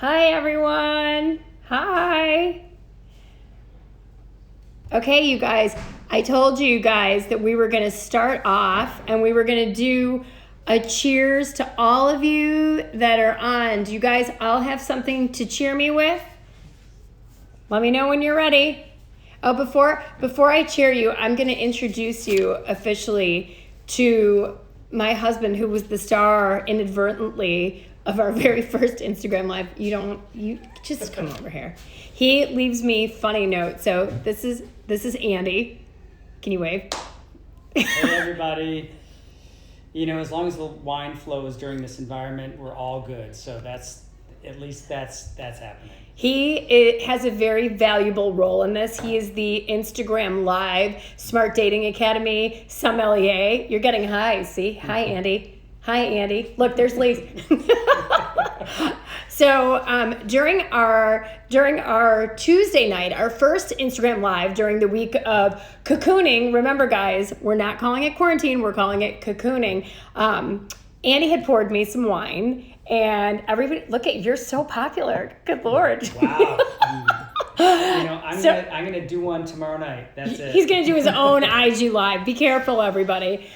Hi, everyone. Hi. Okay, you guys, I told you guys that we were going to start off and we were going to do a cheers to all of you that are on. Do you guys all have something to cheer me with? Let me know when you're ready. Oh, before I cheer you, I'm going to introduce you officially to my husband, who was the star inadvertently of our very first Instagram Live. You just come over here. He leaves me funny notes. So this is Andy. Can you wave? Hey everybody. As long as the wine flows during this environment, we're all good. So that's happening. He has a very valuable role in this. He is the Instagram Live Smart Dating Academy sommelier. You're getting high, see? Hi, Andy. Hi, Andy. Look, there's Lee. So during our Tuesday night, our first Instagram Live during the week of cocooning, remember guys, we're not calling it quarantine, we're calling it cocooning. Andy had poured me some wine. And everybody, look at, you're so popular. Good Lord. Wow. I'm gonna do one tomorrow night. That's it. He's gonna do his own IG Live. Be careful, everybody.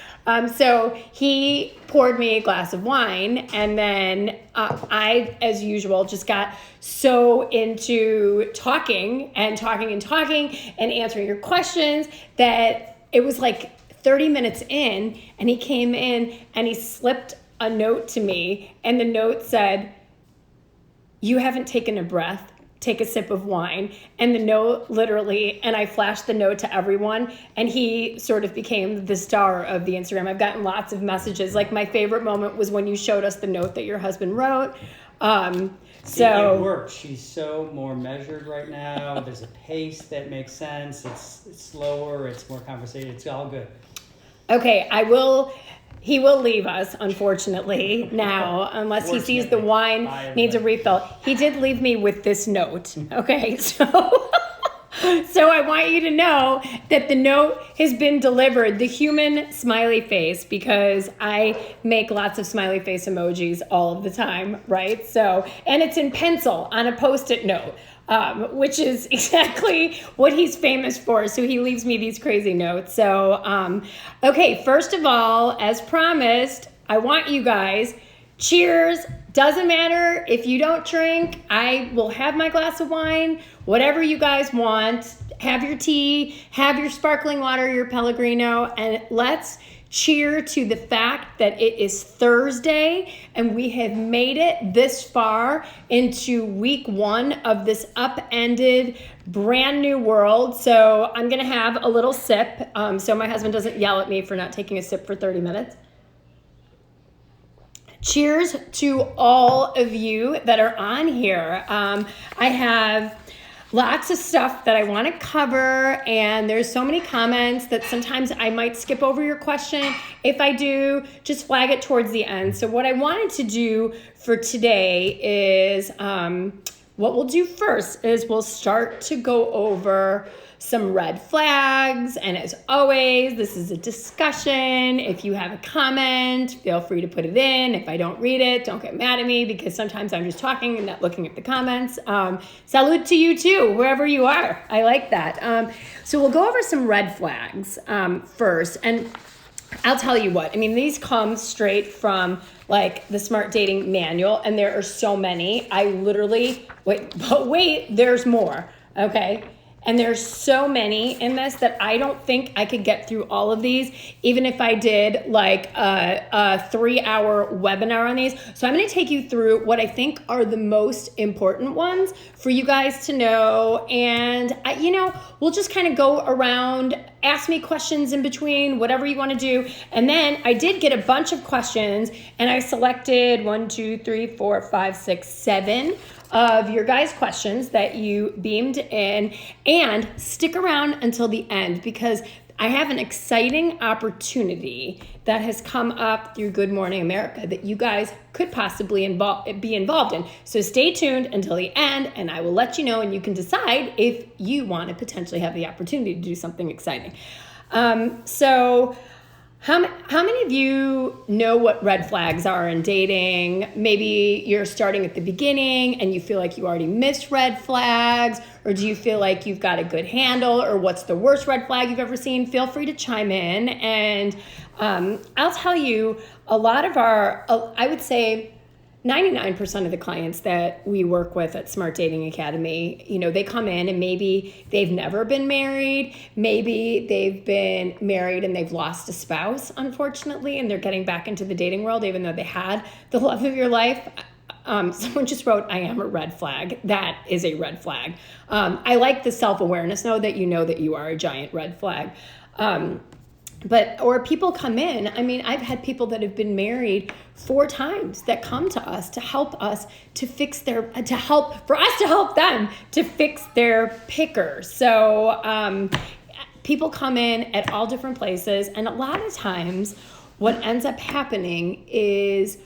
So he poured me a glass of wine, and then I, as usual, just got so into talking and answering your questions that it was like 30 minutes in, and he came in and he slipped a note to me, and the note said, "You haven't taken a breath. Take a sip of wine." And the note literally, and I flashed the note to everyone, and he sort of became the star of the Instagram. I've gotten lots of messages. Like, my favorite moment was when you showed us the note that your husband wrote. It worked. She's so more measured right now. There's a pace that makes sense. It's slower. It's more conversational. It's all good. Okay, he will leave us, unfortunately, now, unless he sees the wine needs a refill. He did leave me with this note. Okay, so I want you to know that the note has been delivered, the human smiley face, because I make lots of smiley face emojis all of the time, right? So, and it's in pencil on a Post-it note. Which is exactly what he's famous for. So he leaves me these crazy notes. So, okay, first of all, as promised, I want you guys, cheers. Doesn't matter if you don't drink. I will have my glass of wine, whatever you guys want. Have your tea, have your sparkling water, your Pellegrino, and let's cheer to the fact that it is Thursday and we have made it this far into week 1 of this upended brand new world. So I'm gonna have a little sip so my husband doesn't yell at me for not taking a sip for 30 minutes. Cheers to all of you that are on here. I have lots of stuff that I want to cover, and there's so many comments that sometimes I might skip over your question. If I do, just flag it towards the end. So what I wanted to do for today is, what we'll do first is we'll start to go over some red flags, and as always, this is a discussion. If you have a comment, feel free to put it in. If I don't read it, don't get mad at me, because sometimes I'm just talking and not looking at the comments. Salute to you too, wherever you are. I like that. So we'll go over some red flags first, and I'll tell you what, I mean, these come straight from like the Smart Dating Manual, and there are so many. I literally, wait, there's more, okay? And there's so many in this that I don't think I could get through all of these, even if I did like a 3-hour webinar on these. So I'm gonna take you through what I think are the most important ones for you guys to know. And we'll just kind of go around, ask me questions in between, whatever you wanna do. And then I did get a bunch of questions, and I selected 1, 2, 3, 4, 5, 6, 7 of your guys' questions that you beamed in, and stick around until the end, because I have an exciting opportunity that has come up through Good Morning America that you guys could possibly be involved in. So stay tuned until the end, and I will let you know, and you can decide if you want to potentially have the opportunity to do something exciting. So How many of you know what red flags are in dating? Maybe you're starting at the beginning and you feel like you already missed red flags, or do you feel like you've got a good handle, or what's the worst red flag you've ever seen? Feel free to chime in. And I'll tell you, a lot of I would say 99% of the clients that we work with at Smart Dating Academy, they come in and maybe they've never been married, maybe they've been married and they've lost a spouse, unfortunately, and they're getting back into the dating world even though they had the love of your life. Someone just wrote, I am a red flag. That is a red flag. I like the self-awareness, though, that you know that you are a giant red flag. Or people come in. I mean, I've had people that have been married 4 times that come to us to help us to help them to fix their picker. So people come in at all different places. And a lot of times what ends up happening is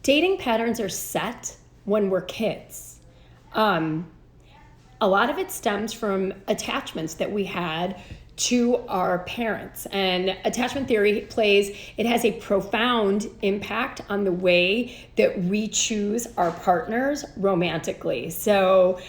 dating patterns are set when we're kids. A lot of it stems from attachments that we had to our parents. And attachment theory has a profound impact on the way that we choose our partners romantically. So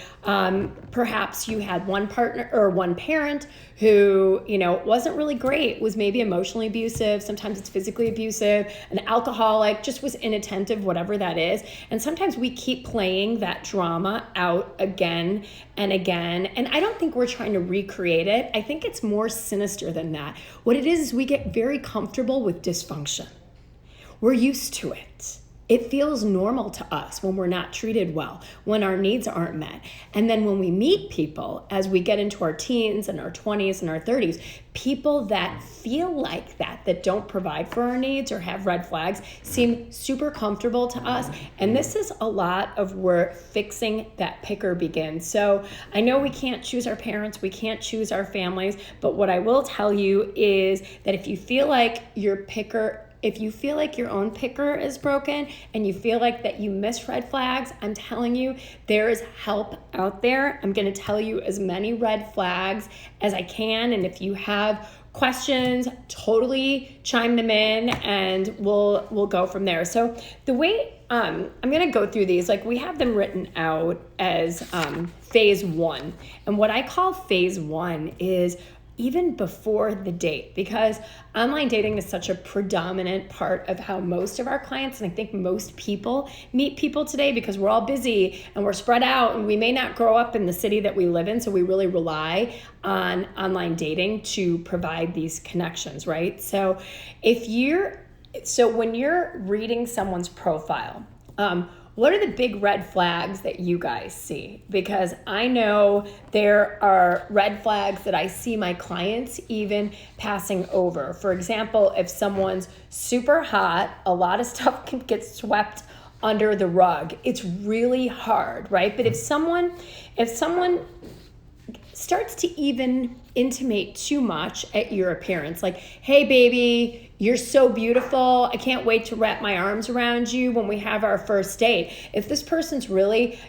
perhaps you had one partner or one parent who, wasn't really great, was maybe emotionally abusive, sometimes it's physically abusive, an alcoholic, just was inattentive, whatever that is. And sometimes we keep playing that drama out again and again. And I don't think we're trying to recreate it. I think it's more sinister than that. What it is we get very comfortable with dysfunction. We're used to it. It feels normal to us when we're not treated well, when our needs aren't met. And then when we meet people, as we get into our teens and our 20s and our 30s, people that feel like that don't provide for our needs or have red flags, seem super comfortable to us. And this is a lot of where fixing that picker begins. So I know we can't choose our parents, we can't choose our families, but what I will tell you is that if you feel like your own picker is broken and you feel like that you miss red flags, I'm telling you, there is help out there. I'm going to tell you as many red flags as I can. And if you have questions, totally chime them in and we'll go from there. So the way I'm going to go through these, like we have them written out as phase 1. And what I call phase 1 is even before the date, because online dating is such a predominant part of how most of our clients, and I think most people, meet people today, because we're all busy and we're spread out and we may not grow up in the city that we live in, so we really rely on online dating to provide these connections, right? So when you're reading someone's profile, what are the big red flags that you guys see? Because I know there are red flags that I see my clients even passing over. For example, if someone's super hot, a lot of stuff can get swept under the rug. It's really hard, right? But if someone starts to even intimate too much at your appearance, like, hey baby, you're so beautiful, I can't wait to wrap my arms around you when we have our first date. If this person's really,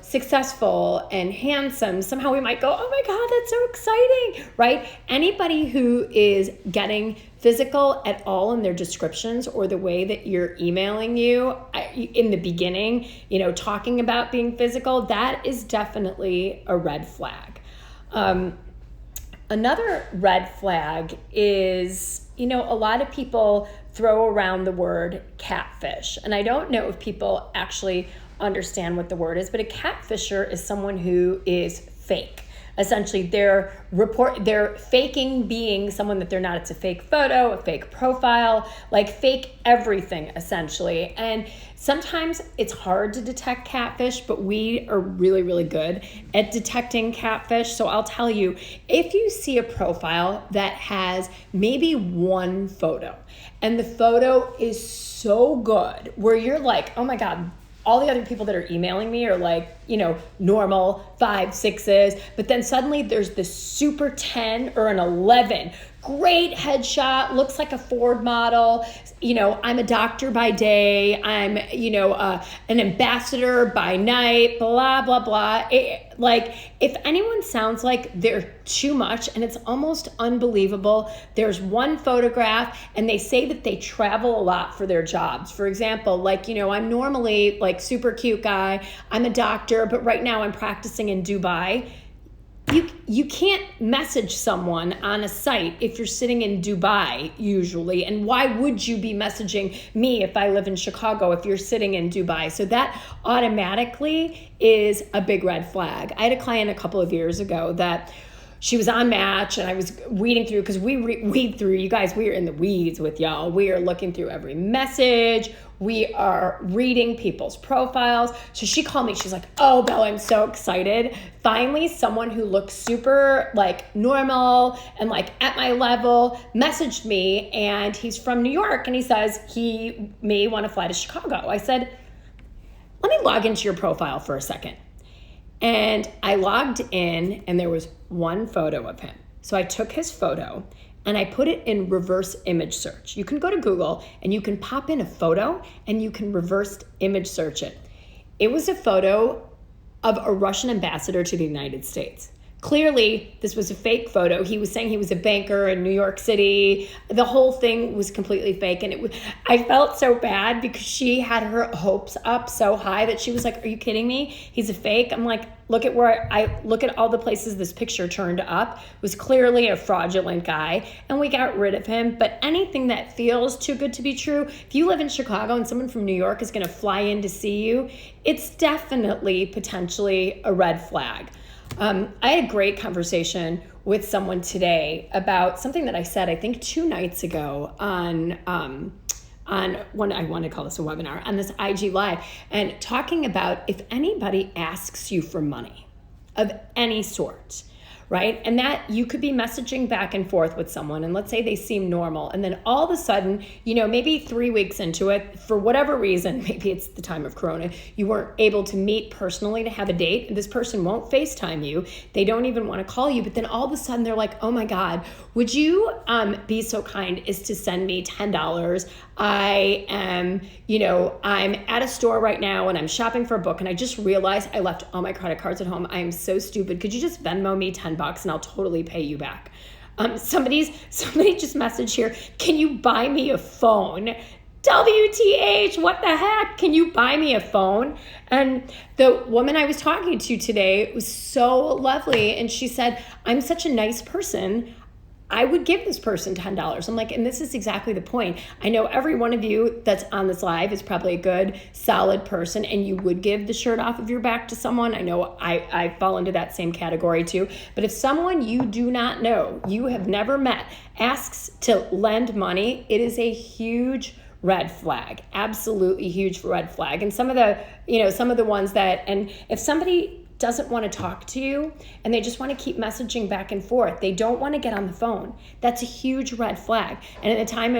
successful and handsome, somehow we might go, oh my God, that's so exciting, right? Anybody who is getting physical at all in their descriptions or the way that you're emailing you in the beginning, talking about being physical, that is definitely a red flag. Another red flag is, a lot of people throw around the word catfish. And I don't know if people actually understand what the word is, but a catfisher is someone who is fake. Essentially, they're faking being someone that they're not. It's a fake photo, a fake profile, like fake everything, essentially. And sometimes it's hard to detect catfish, but we are really, really good at detecting catfish. So I'll tell you, if you see a profile that has maybe one photo, and the photo is so good, where you're like, oh my God, all the other people that are emailing me are like, normal 5, 6s, but then suddenly there's this super 10 or an 11 great headshot, looks like a Ford model. I'm a doctor by day. I'm, an ambassador by night, blah, blah, blah. If anyone sounds like they're too much, and it's almost unbelievable, there's one photograph and they say that they travel a lot for their jobs. For example, I'm normally super cute guy. I'm a doctor, but right now I'm practicing in Dubai. You can't message someone on a site if you're sitting in Dubai usually. And why would you be messaging me if I live in Chicago if you're sitting in Dubai? So that automatically is a big red flag. I had a client a couple of years ago that she was on Match, and I was reading through, because we read through, you guys, we are in the weeds with y'all. We are looking through every message. We are reading people's profiles. So she called me. She's like, oh, Bella, I'm so excited. Finally, someone who looks super normal and at my level messaged me, and he's from New York, and he says he may want to fly to Chicago. I said, let me log into your profile for a second. And I logged in, and there was one photo of him. So I took his photo and I put it in reverse image search. You can go to Google and you can pop in a photo and you can reverse image search it. It was a photo of a Russian ambassador to the United States. Clearly, this was a fake photo. He was saying he was a banker in New York City. The whole thing was completely fake. And I felt so bad because she had her hopes up so high that she was like, are you kidding me? He's a fake. I'm like, look at all the places this picture turned up. It was clearly a fraudulent guy, and we got rid of him. But anything that feels too good to be true, if you live in Chicago and someone from New York is going to fly in to see you, it's definitely potentially a red flag. I had a great conversation with someone today about something that I said, I think 2 nights ago on one, I want to call this a webinar, on this IG Live, and talking about if anybody asks you for money of any sort, right? And that you could be messaging back and forth with someone, and let's say they seem normal, and then all of a sudden, maybe 3 weeks into it, for whatever reason, maybe it's the time of Corona, you weren't able to meet personally to have a date, and this person won't FaceTime you, they don't even want to call you, but then all of a sudden they're like, oh my God, would you be so kind as to send me $10? I am, I'm at a store right now and I'm shopping for a book, and I just realized I left all my credit cards at home. I am so stupid. Could you just Venmo me $10 and I'll totally pay you back? Somebody just messaged here, can you buy me a phone? WTH, what the heck? Can you buy me a phone? And the woman I was talking to today was so lovely, and she said, I'm such a nice person, I would give this person $10. I'm like, and this is exactly the point. I know every one of you that's on this live is probably a good, solid person, and you would give the shirt off of your back to someone. I know I fall into that same category too. But if someone you do not know, you have never met, asks to lend money, it is a huge red flag, absolutely huge red flag. And some of the ones that, and if somebody doesn't want to talk to you and they just want to keep messaging back and forth, they don't want to get on the phone, that's a huge red flag. And in the time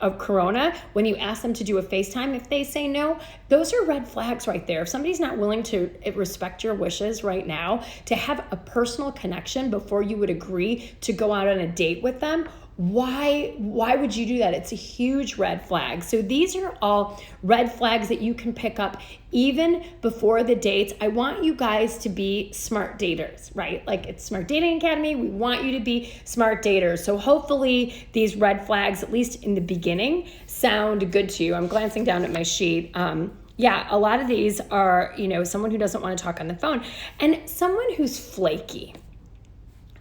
of Corona, when you ask them to do a FaceTime, if they say no, those are red flags right there. If somebody's not willing to respect your wishes right now, to have a personal connection before you would agree to go out on a date with them, why would you do that? It's a huge red flag. So these are all red flags that you can pick up even before the dates. I want you guys to be smart daters, right? It's Smart Dating Academy. We want you to be smart daters. So hopefully these red flags, at least in the beginning, sound good to you. I'm glancing down at my sheet. Yeah, a lot of these are, someone who doesn't want to talk on the phone and someone who's flaky.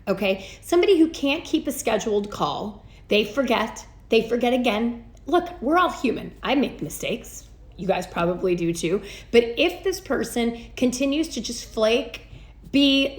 Okay, somebody who can't keep a scheduled call. They forget again. Look, we're all human. I make mistakes. You guys probably do too. But if this person continues to just flake, be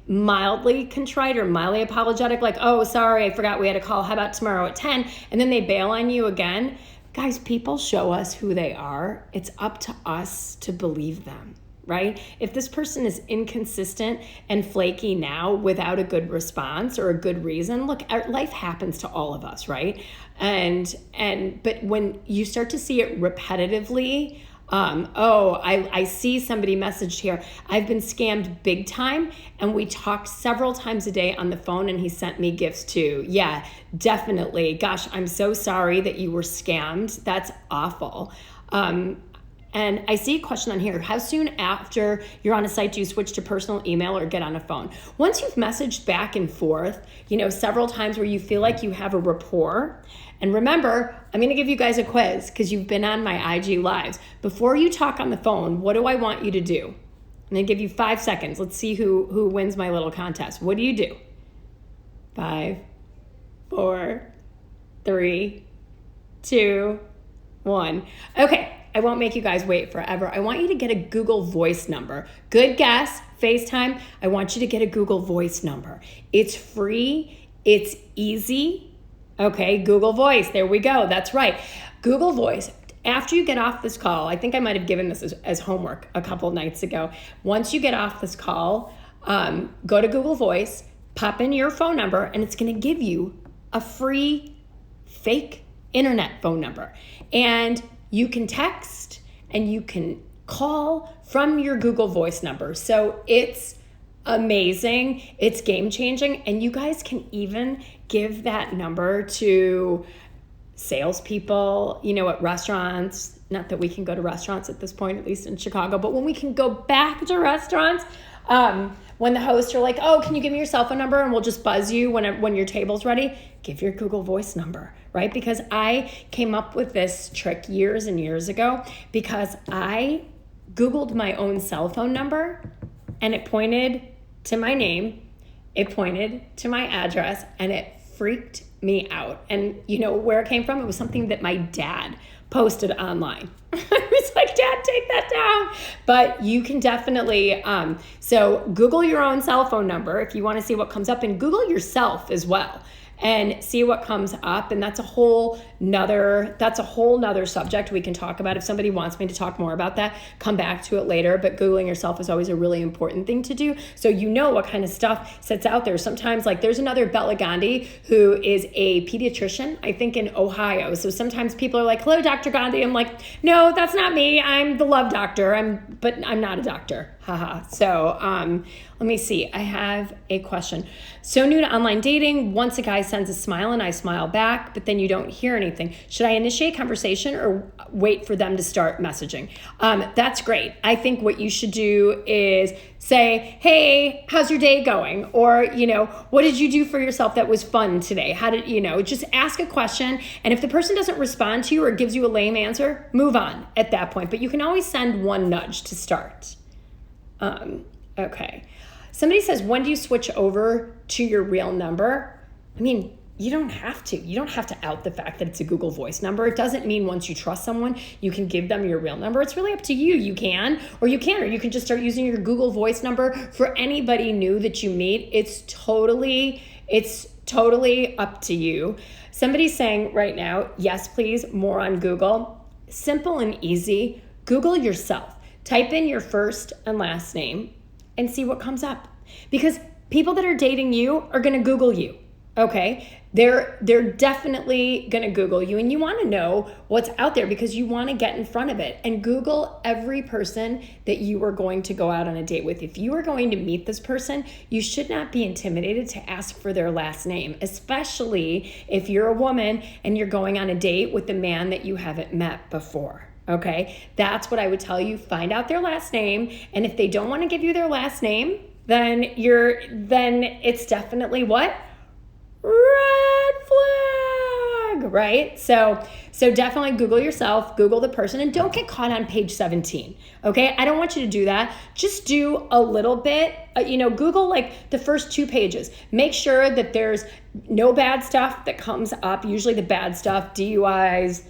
mildly contrite or mildly apologetic, oh, sorry, I forgot we had a call. How about tomorrow at 10? And then they bail on you again. Guys, people show us who they are. It's up to us to believe them. Right? If this person is inconsistent and flaky now without a good response or a good reason, look, life happens to all of us, right? But when you start to see it repetitively, I see somebody messaged here. I've been scammed big time, and we talked several times a day on the phone, and he sent me gifts too. Yeah, definitely. Gosh, I'm so sorry that you were scammed. That's awful. And I see a question on here. How soon after you're on a site do you switch to personal email or get on a phone? Once you've messaged back and forth, several times where you feel like you have a rapport. And remember, I'm going to give you guys a quiz because you've been on my IG lives. Before you talk on the phone, what do I want you to do? I'm going to give you 5 seconds. Let's see who wins my little contest. What do you do? 5, 4, 3, 2, 1. Okay. I won't make you guys wait forever. I want you to get a Google Voice number. Good guess, FaceTime. I want you to get a Google Voice number. It's free. It's easy. Okay, Google Voice. There we go. That's right. Google Voice. After you get off this call, I think I might have given this as homework a couple nights ago. Once you get off this call, go to Google Voice, pop in your phone number, and it's going to give you a free fake internet phone number. And you can text and you can call from your Google Voice number. So it's amazing. It's game changing. And you guys can even give that number to salespeople, at restaurants. Not that we can go to restaurants at this point, at least in Chicago, but when we can go back to restaurants, when the hosts are like, oh, can you give me your cell phone number and we'll just buzz you when your table's ready, give your Google Voice number, right? Because I came up with this trick years and years ago because I Googled my own cell phone number and it pointed to my name, it pointed to my address, and it freaked me out. And you know where it came from? It was something that my dad posted online. I was like, Dad, take that down. But you can definitely, so Google your own cell phone number if you want to see what comes up, and Google yourself as well and see what comes up. And that's a whole nother subject we can talk about. If somebody wants me to talk more about that, come back to it later. But Googling yourself is always a really important thing to do. So you know what kind of stuff sits out there. Sometimes, like, there's another Bela Gandhi who is a pediatrician, I think in Ohio. So sometimes people are like, hello, Dr. Gandhi. I'm like, no, that's not me. I'm the love doctor. But I'm not a doctor. Haha. So let me see. I have a question. So new to online dating. Once a guy sends a smile and I smile back, but then you don't hear anything. Should I initiate conversation or wait for them to start messaging? That's great. I think what you should do is say, hey, how's your day going? Or, what did you do for yourself that was fun today? How did, just ask a question. And if the person doesn't respond to you or gives you a lame answer, move on at that point. But you can always send one nudge to start. Okay. Somebody says, when do you switch over to your real number? I mean, you don't have to. You don't have to out the fact that it's a Google Voice number. It doesn't mean once you trust someone, you can give them your real number. It's really up to you. You can, or you can just start using your Google Voice number for anybody new that you meet. It's totally up to you. Somebody's saying right now, yes, please, more on Google. Simple and easy. Google yourself. Type in your first and last name and see what comes up. Because people that are dating you are going to Google you, okay? They're definitely going to Google you, and you want to know what's out there because you want to get in front of it. And Google every person that you are going to go out on a date with. If you are going to meet this person, you should not be intimidated to ask for their last name, especially if you're a woman and you're going on a date with a man that you haven't met before. Okay, that's what I would tell you. Find out their last name, and if they don't want to give you their last name, then it's definitely what? Red flag, right? So definitely Google yourself, Google the person, and don't get caught on page 17. Okay, I don't want you to do that. Just do a little bit. Google like the first 2 pages. Make sure that there's no bad stuff that comes up. Usually the bad stuff, DUIs,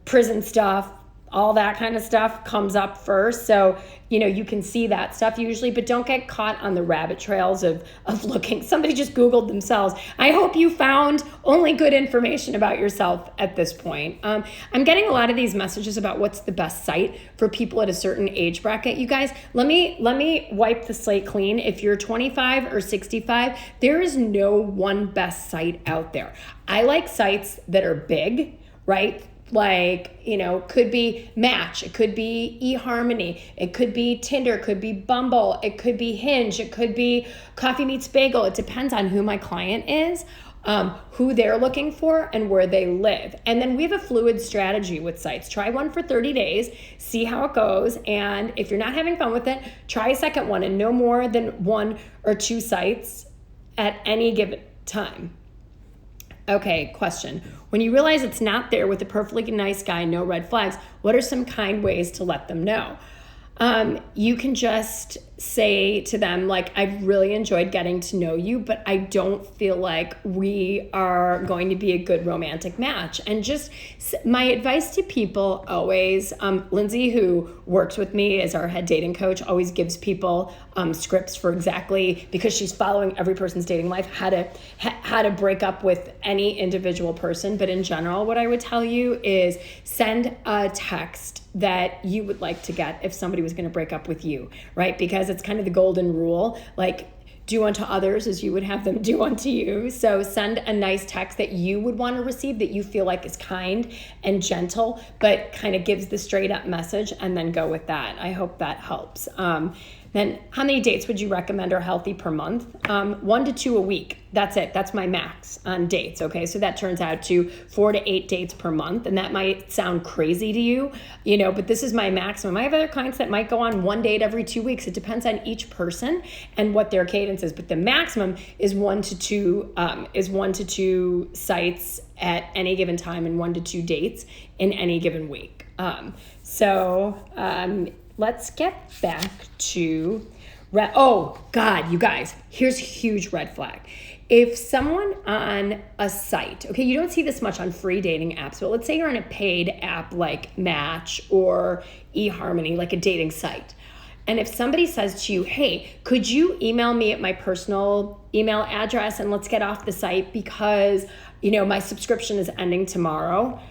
prison stuff, all that kind of stuff comes up first. So, you can see that stuff usually, but don't get caught on the rabbit trails of looking. Somebody just Googled themselves. I hope you found only good information about yourself at this point. I'm getting a lot of these messages about what's the best site for people at a certain age bracket. You guys, let me wipe the slate clean. If you're 25 or 65, there is no one best site out there. I like sites that are big, right? Like, could be Match, it could be eHarmony, it could be Tinder, it could be Bumble, it could be Hinge, it could be Coffee Meets Bagel. It depends on who my client is, who they're looking for, and where they live. And then we have a fluid strategy with sites. Try one for 30 days, see how it goes, and if you're not having fun with it, try a second one, and no more than 1 or 2 sites at any given time. Okay, question. When you realize it's not there with a perfectly nice guy, no red flags, what are some kind ways to let them know? You can just say to them, like, I've really enjoyed getting to know you, but I don't feel like we are going to be a good romantic match. And just my advice to people always, Lindsay, who works with me as our head dating coach, always gives people scripts for exactly, because she's following every person's dating life, how to break up with any individual person. But in general, what I would tell you is send a text that you would like to get if somebody was going to break up with you, right? Because it's kind of the golden rule, like, do unto others as you would have them do unto you. So send a nice text that you would want to receive, that you feel like is kind and gentle, but kind of gives the straight up message, and then go with that. I hope that helps. Then how many dates would you recommend are healthy per month? 1 to 2 a week. That's it. That's my max on dates. Okay. So that turns out to 4 to 8 dates per month. And that might sound crazy to you, but this is my maximum. I have other clients that might go on 1 date every 2 weeks. It depends on each person and what their cadence is. But the maximum is 1 to 2 sites at any given time, and 1 to 2 dates in any given week. Let's get back to oh God, you guys, here's a huge red flag. If someone on a site, okay, you don't see this much on free dating apps, but let's say you're on a paid app like Match or eHarmony, like a dating site. And if somebody says to you, hey, could you email me at my personal email address and let's get off the site because, my subscription is ending tomorrow.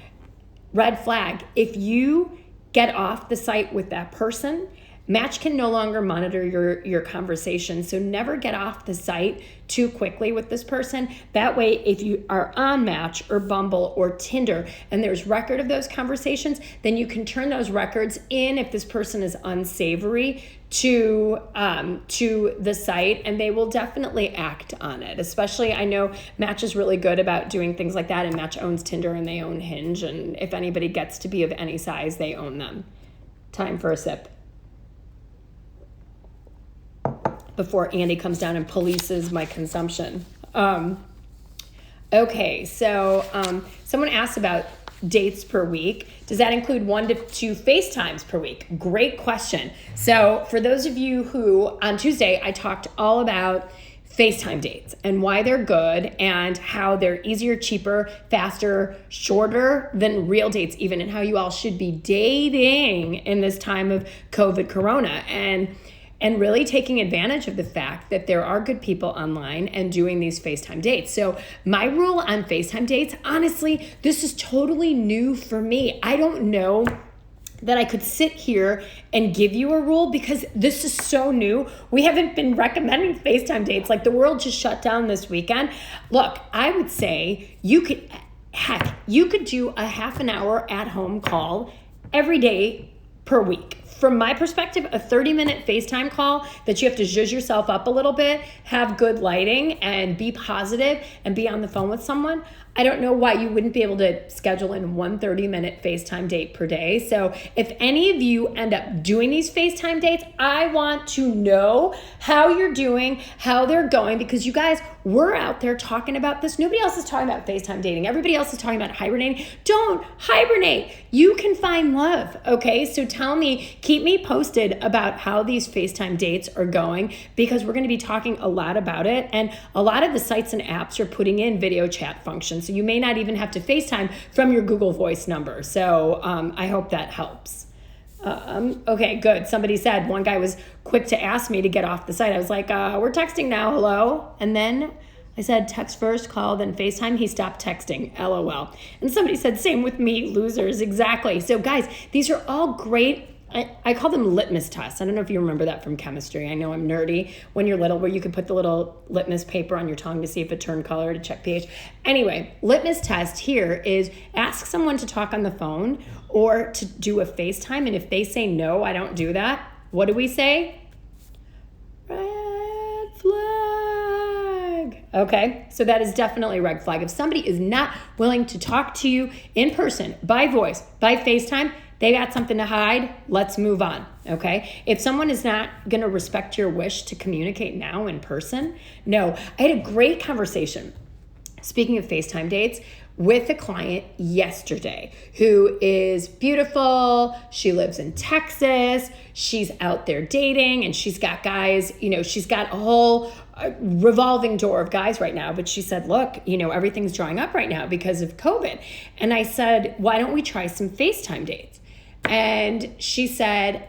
Red flag. If you get off the site with that person, Match can no longer monitor your conversation. So never get off the site too quickly with this person. That way, if you are on Match or Bumble or Tinder and there's record of those conversations, then you can turn those records in if this person is unsavory to the site, and they will definitely act on it. Especially, I know Match is really good about doing things like that, and Match owns Tinder and they own Hinge, and if anybody gets to be of any size, they own them. Time for a sip before Andy comes down and polices my consumption. Okay, so someone asked about dates per week. Does that include 1 to 2 FaceTimes per week? Great question. So for those of you who, on Tuesday, I talked all about FaceTime dates and why they're good and how they're easier, cheaper, faster, shorter than real dates even, and how you all should be dating in this time of COVID corona. And really taking advantage of the fact that there are good people online and doing these FaceTime dates. So my rule on FaceTime dates, honestly, this is totally new for me. I don't know that I could sit here and give you a rule because this is so new. We haven't been recommending FaceTime dates. Like, the world just shut down this weekend. Look, I would say you could do a half an hour at-home call every day per week. From my perspective, a 30-minute FaceTime call that you have to zhuzh yourself up a little bit, have good lighting, and be positive and be on the phone with someone. I don't know why you wouldn't be able to schedule in 1 30-minute FaceTime date per day. So if any of you end up doing these FaceTime dates, I want to know how you're doing, how they're going, because you guys, we're out there talking about this. Nobody else is talking about FaceTime dating. Everybody else is talking about hibernating. Don't hibernate. You can find love, okay? So tell me, keep me posted about how these FaceTime dates are going, because we're going to be talking a lot about it. And a lot of the sites and apps are putting in video chat functions. So you may not even have to FaceTime from your Google Voice number. So I hope that helps. Okay, good. Somebody said, one guy was quick to ask me to get off the site. I was like, we're texting now, hello. And then I said, text first, call, then FaceTime. He stopped texting, LOL. And somebody said, same with me, losers. Exactly. So guys, these are all great I call them litmus tests. I don't know if you remember that from chemistry. I know I'm nerdy when you're little, where you could put the little litmus paper on your tongue to see if it turned color to check pH. Anyway, litmus test here is ask someone to talk on the phone or to do a FaceTime. And if they say, no, I don't do that, what do we say? Red flag. Okay, so that is definitely a red flag. If somebody is not willing to talk to you in person, by voice, by FaceTime, they got something to hide. Let's move on, okay? If someone is not going to respect your wish to communicate now in person, no. I had a great conversation, speaking of FaceTime dates, with a client yesterday who is beautiful. She lives in Texas. She's out there dating, and she's got guys, she's got a whole revolving door of guys right now. But she said, look, everything's drying up right now because of COVID. And I said, why don't we try some FaceTime dates? And she said,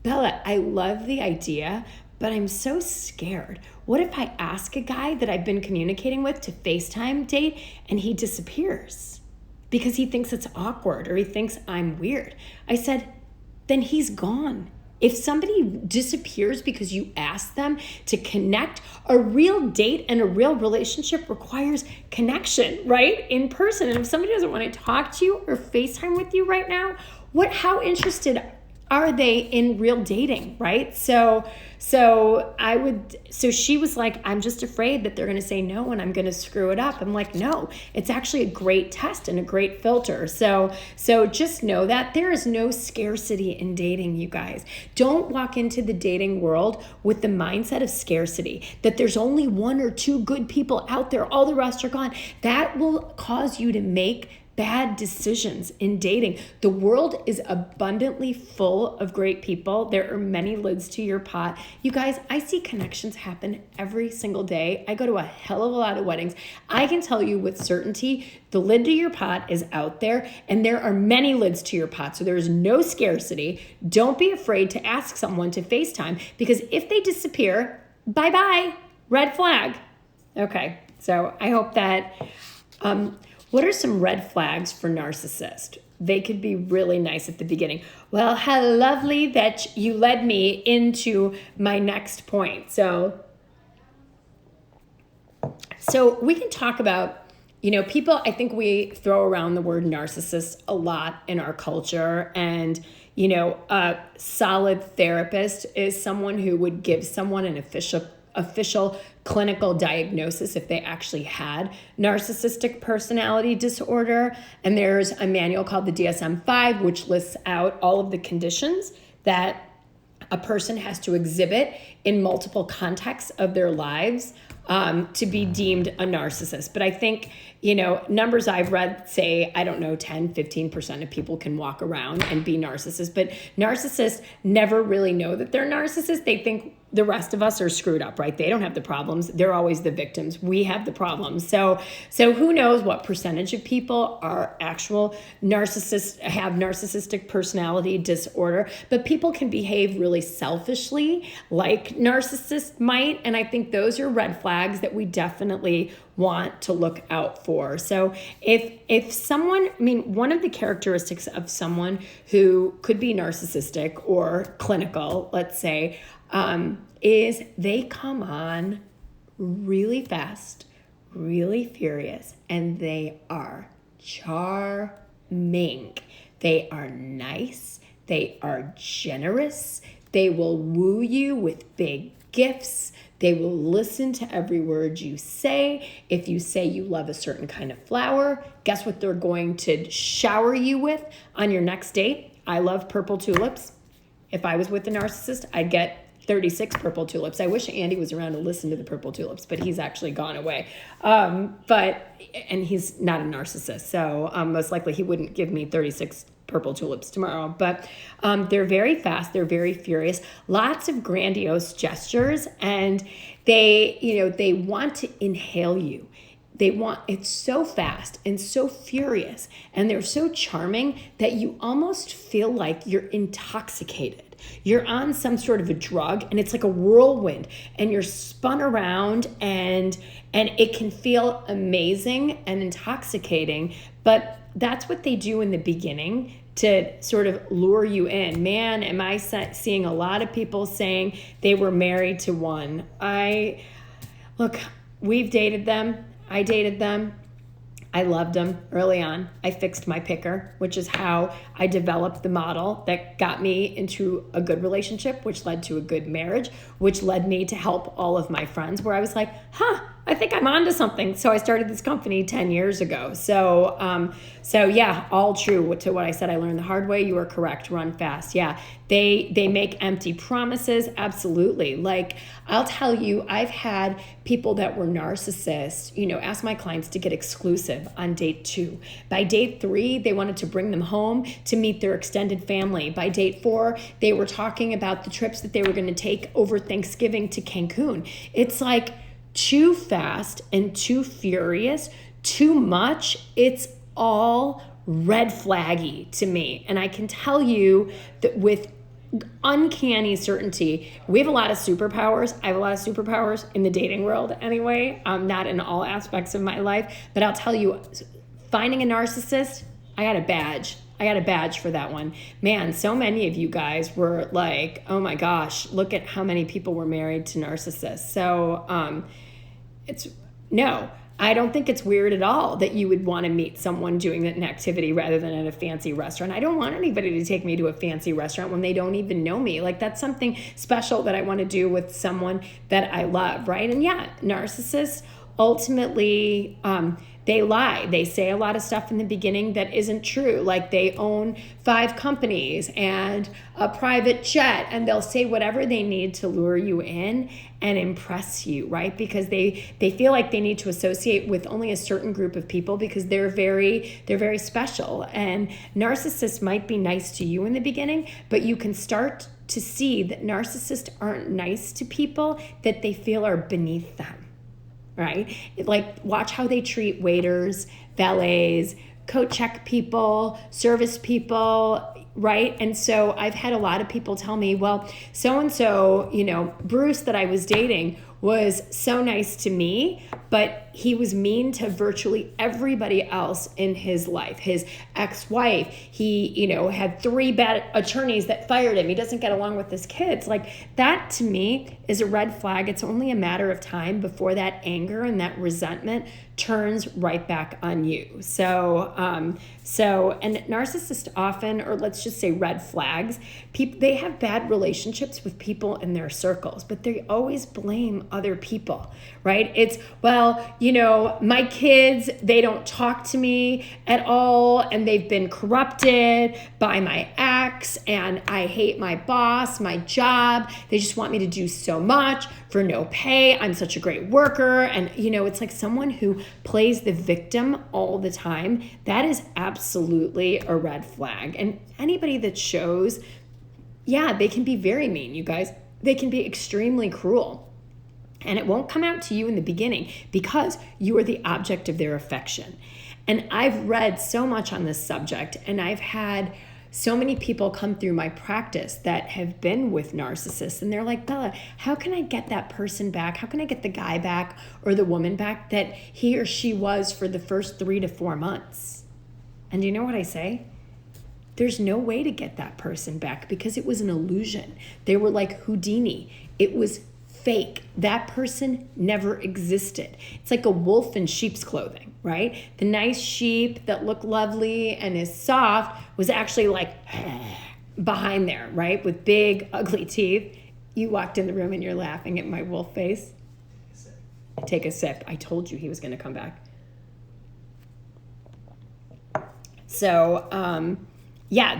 Bella, I love the idea, but I'm so scared. What if I ask a guy that I've been communicating with to FaceTime date and he disappears because he thinks it's awkward or he thinks I'm weird? I said, then he's gone. If somebody disappears because you ask them to connect, a real date and a real relationship requires connection, right? In person. And if somebody doesn't want to talk to you or FaceTime with you right now, how interested are they in real dating, right? So she was like, I'm just afraid that they're going to say no and I'm going to screw it up. I'm like, no, it's actually a great test and a great filter. So just know that there is no scarcity in dating, you guys. Don't walk into the dating world with the mindset of scarcity, that there's only one or two good people out there, all the rest are gone. That will cause you to make bad decisions in dating. The world is abundantly full of great people. There are many lids to your pot. You guys, I see connections happen every single day. I go to a hell of a lot of weddings. I can tell you with certainty, the lid to your pot is out there, and there are many lids to your pot. So there is no scarcity. Don't be afraid to ask someone to FaceTime, because if they disappear, bye-bye, red flag. Okay, so I hope that... what are some red flags for narcissist? They could be really nice at the beginning. Well, how lovely that you led me into my next point. So we can talk about, people, I think we throw around the word narcissist a lot in our culture. And, a solid therapist is someone who would give someone an official clinical diagnosis if they actually had narcissistic personality disorder. And there's a manual called the DSM-5, which lists out all of the conditions that a person has to exhibit in multiple contexts of their lives to be deemed a narcissist. But I think, numbers I've read say, 10, 15% of people can walk around and be narcissists. But narcissists never really know that they're narcissists. They think the rest of us are screwed up, right? They don't have the problems. They're always the victims. We have the problems. So who knows what percentage of people are actual narcissists, have narcissistic personality disorder, but people can behave really selfishly like narcissists might. And I think those are red flags that we definitely want to look out for. So if someone, one of the characteristics of someone who could be narcissistic or clinical, let's say, is they come on really fast, really furious, and they are charming. They are nice. They are generous. They will woo you with big gifts. They will listen to every word you say. If you say you love a certain kind of flower, guess what they're going to shower you with on your next date? I love purple tulips. If I was with a narcissist, I'd get 36 purple tulips. I wish Andy was around to listen to the purple tulips, but he's actually gone away. And he's not a narcissist, so most likely he wouldn't give me 36 purple tulips tomorrow. But they're very fast. They're very furious. Lots of grandiose gestures, and they want to inhale you. It's so fast and so furious, and they're so charming that you almost feel like you're intoxicated. You're on some sort of a drug, and it's like a whirlwind, and you're spun around, and it can feel amazing and intoxicating. But that's what they do in the beginning to sort of lure you in. Man, am I seeing a lot of people saying they were married to one. Look, we've dated them. I dated them. I loved them early on. I fixed my picker, which is how I developed the model that got me into a good relationship, which led to a good marriage, which led me to help all of my friends, where I was like, I think I'm onto something. So I started this company 10 years ago. So yeah, all true to what I said. I learned the hard way. You are correct. Run fast. Yeah. They make empty promises. Absolutely. Like, I'll tell you, I've had people that were narcissists, ask my clients to get exclusive on date 2. By date 3, they wanted to bring them home to meet their extended family. By date 4, they were talking about the trips that they were going to take over Thanksgiving to Cancun. It's like too fast and too furious, too much. It's all red flaggy to me. And I can tell you that with uncanny certainty, we have a lot of superpowers. I have a lot of superpowers in the dating world anyway, not in all aspects of my life. But I'll tell you, finding a narcissist, I got a badge for that one. Man, so many of you guys were like, oh my gosh, look at how many people were married to narcissists. So I don't think it's weird at all that you would want to meet someone doing an activity rather than at a fancy restaurant. I don't want anybody to take me to a fancy restaurant when they don't even know me. Like, that's something special that I want to do with someone that I love, right? And yeah, narcissists ultimately, they lie. They say a lot of stuff in the beginning that isn't true. Like, they own 5 companies and a private jet, and they'll say whatever they need to lure you in and impress you, right? Because they feel like they need to associate with only a certain group of people because they're very special. And narcissists might be nice to you in the beginning, but you can start to see that narcissists aren't nice to people that they feel are beneath them. Right? Like, watch how they treat waiters, valets, coat check people, service people, right? And so I've had a lot of people tell me, well, so-and-so, Bruce that I was dating was so nice to me, but he was mean to virtually everybody else in his life. His ex-wife, he, had 3 bad attorneys that fired him. He doesn't get along with his kids. Like, that to me is a red flag. It's only a matter of time before that anger and that resentment turns right back on you. So and narcissists often, or let's just say red flags, they have bad relationships with people in their circles, but they always blame other people, right? It's, well, my kids, they don't talk to me at all, and they've been corrupted by my ex, and I hate my boss, my job. They just want me to do so much for no pay. I'm such a great worker. And, it's like someone who plays the victim all the time. That is absolutely a red flag. And anybody that shows, they can be very mean, you guys. They can be extremely cruel. And it won't come out to you in the beginning because you are the object of their affection. And I've read so much on this subject, and I've had so many people come through my practice that have been with narcissists, and they're like, Bella, how can I get that person back? How can I get the guy back or the woman back that he or she was for the first 3 to 4 months? And you know what I say? There's no way to get that person back because it was an illusion. They were like Houdini. It was fake. That person never existed. It's like a wolf in sheep's clothing, right? The nice sheep that looked lovely and is soft was actually like behind there, right? With big, ugly teeth. You walked in the room and you're laughing at my wolf face. Take a sip. I told you he was going to come back. So,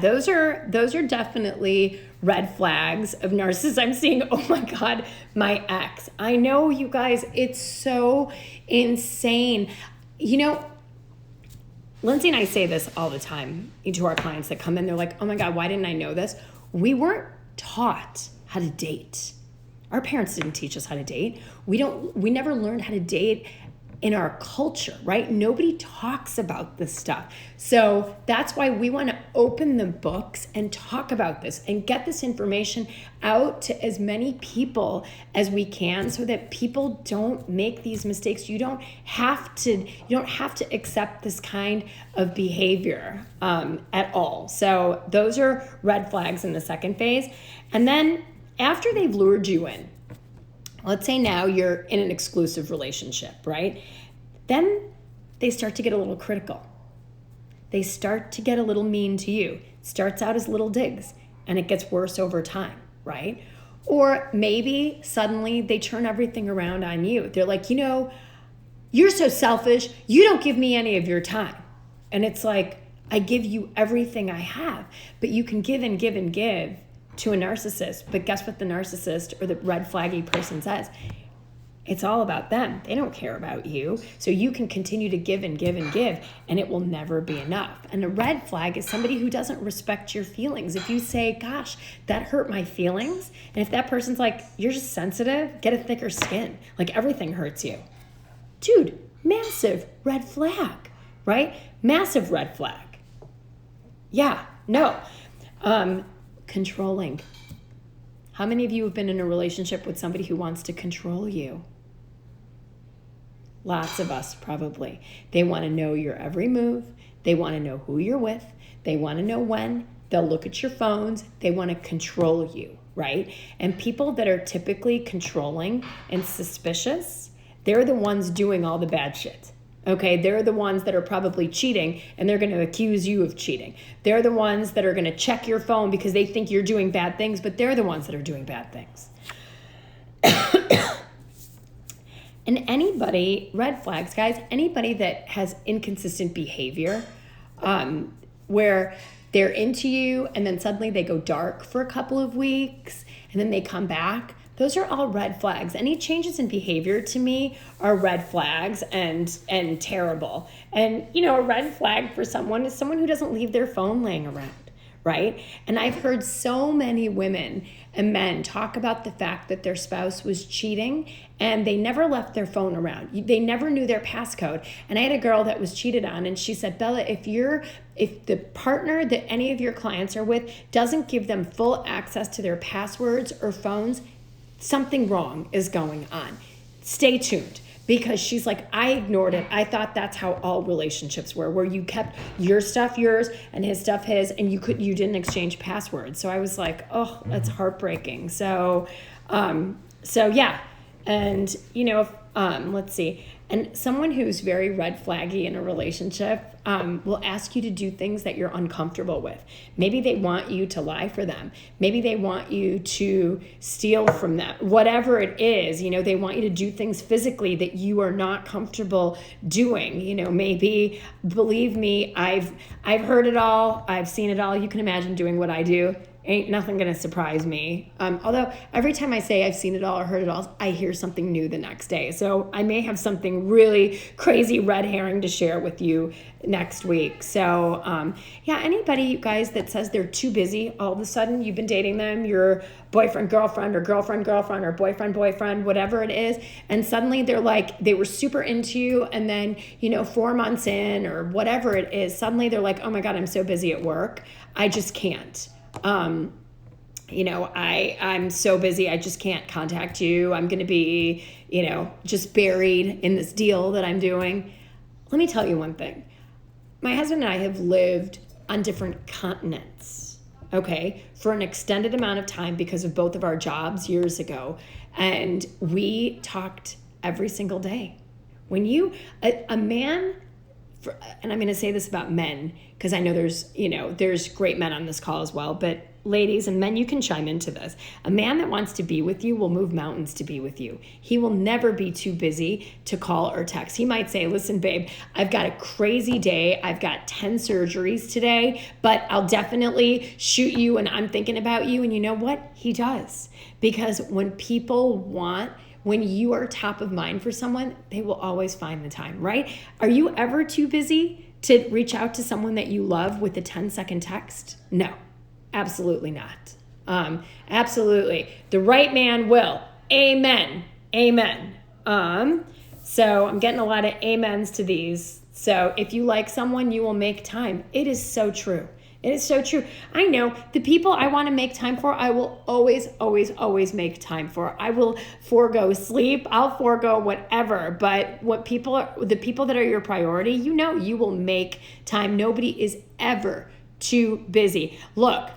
those are definitely red flags of narcissists. I'm seeing, oh my God, my ex. I know, you guys, it's so insane. Lindsay and I say this all the time to our clients that come in. They're like, oh my God, why didn't I know this? We weren't taught how to date. Our parents didn't teach us how to date. We never learned how to date in our culture, right? Nobody talks about this stuff. So that's why we want to open the books and talk about this and get this information out to as many people as we can so that people don't make these mistakes. You don't have to accept this kind of behavior at all. So those are red flags in the second phase. And then after they've lured you in, let's say now you're in an exclusive relationship, right? Then they start to get a little critical. They start to get a little mean to you. It starts out as little digs and it gets worse over time, right? Or maybe suddenly they turn everything around on you. They're like, you're so selfish. You don't give me any of your time. And it's like, I give you everything I have, but you can give and give and give to a narcissist. But guess what the narcissist or the red flaggy person says? It's all about them. They don't care about you. So you can continue to give and give and give, and it will never be enough. And a red flag is somebody who doesn't respect your feelings. If you say, gosh, that hurt my feelings, and if that person's like, you're just sensitive, get a thicker skin. Like everything hurts you. Dude, massive red flag, right? Massive red flag. Yeah, no. Controlling. How many of you have been in a relationship with somebody who wants to control you? Lots of us, probably. They want to know your every move. They want to know who you're with. They want to know when. They'll look at your phones. They want to control you, right? And people that are typically controlling and suspicious, they're the ones doing all the bad shit. Okay, they're the ones that are probably cheating and they're going to accuse you of cheating. They're the ones that are going to check your phone because they think you're doing bad things, but they're the ones that are doing bad things. And anybody, red flags, guys, anybody that has inconsistent behavior, where they're into you and then suddenly they go dark for a couple of weeks and then they come back, those are all red flags. Any changes in behavior to me are red flags and terrible. And, a red flag for someone is someone who doesn't leave their phone laying around, right? And I've heard so many women and men talk about the fact that their spouse was cheating and they never left their phone around. They never knew their passcode. And I had a girl that was cheated on and she said, Bella, if the partner that any of your clients are with doesn't give them full access to their passwords or phones, something wrong is going on. Stay tuned. Because she's like, I ignored it. I thought that's how all relationships were, where you kept your stuff yours and his stuff his, and you didn't exchange passwords. So I was like, oh, that's heartbreaking. So yeah. And, let's see. And someone who's very red flaggy in a relationship will ask you to do things that you're uncomfortable with. Maybe they want you to lie for them. Maybe they want you to steal from them. Whatever it is, they want you to do things physically that you are not comfortable doing. Maybe, believe me, I've heard it all. I've seen it all. You can imagine doing what I do. Ain't nothing gonna surprise me. Although every time I say I've seen it all or heard it all, I hear something new the next day. So I may have something really crazy red herring to share with you next week. So anybody, you guys, that says they're too busy, all of a sudden you've been dating them, your boyfriend, girlfriend, or girlfriend, or boyfriend, whatever it is, and suddenly they're like, they were super into you, and then, 4 months in or whatever it is, suddenly they're like, oh my God, I'm so busy at work. I just can't. I'm so busy, I just can't contact you. I'm going to be, just buried in this deal that I'm doing. Let me tell you one thing. My husband and I have lived on different continents, okay, for an extended amount of time because of both of our jobs years ago. And we talked every single day. When a man, and I'm going to say this about men, because I know there's great men on this call as well, but ladies and men, you can chime into this. A man that wants to be with you will move mountains to be with you. He will never be too busy to call or text. He might say, listen, babe, I've got a crazy day. I've got 10 surgeries today, but I'll definitely shoot you and I'm thinking about you. And you know what? He does. Because when you are top of mind for someone, they will always find the time, right? Are you ever too busy to reach out to someone that you love with a 10-second text? No, absolutely not. Absolutely. The right man will. Amen. Amen. So I'm getting a lot of amens to these. So if you like someone, you will make time. It is so true. It is so true. I know the people I want to make time for, I will always, always, always make time for. I will forego sleep. I'll forego whatever. But the people that are your priority, you will make time. Nobody is ever too busy. Look,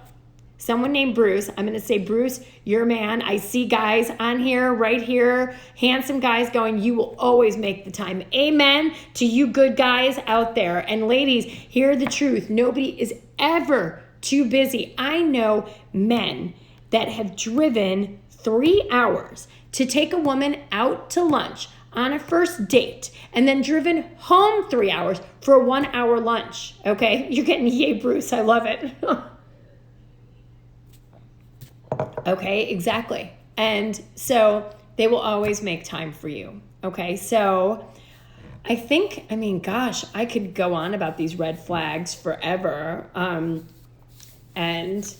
someone named Bruce, I'm going to say, Bruce, you're a man. I see guys on here, right here, handsome guys going, you will always make the time. Amen to you good guys out there. And ladies, hear the truth. Nobody is ever too busy. I know men that have driven 3 hours to take a woman out to lunch on a first date and then driven home 3 hours for a 1 hour lunch. Okay? You're getting yay, Bruce. I love it. Okay, exactly. And so they will always make time for you. Okay, so I gosh, I could go on about these red flags forever. And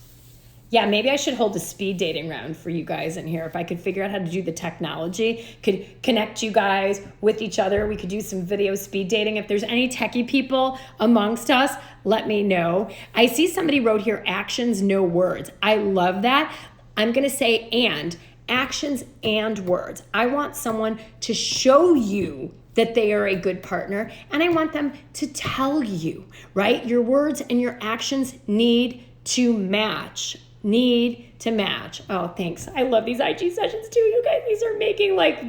yeah, maybe I should hold a speed dating round for you guys in here. If I could figure out how to do the technology, could connect you guys with each other. We could do some video speed dating. If there's any techie people amongst us, let me know. I see somebody wrote here, actions, no words. I love that. I'm going to say actions and words. I want someone to show you that they are a good partner, and I want them to tell you, right? Your words and your actions need to match. Oh, thanks. I love these IG sessions too, you guys.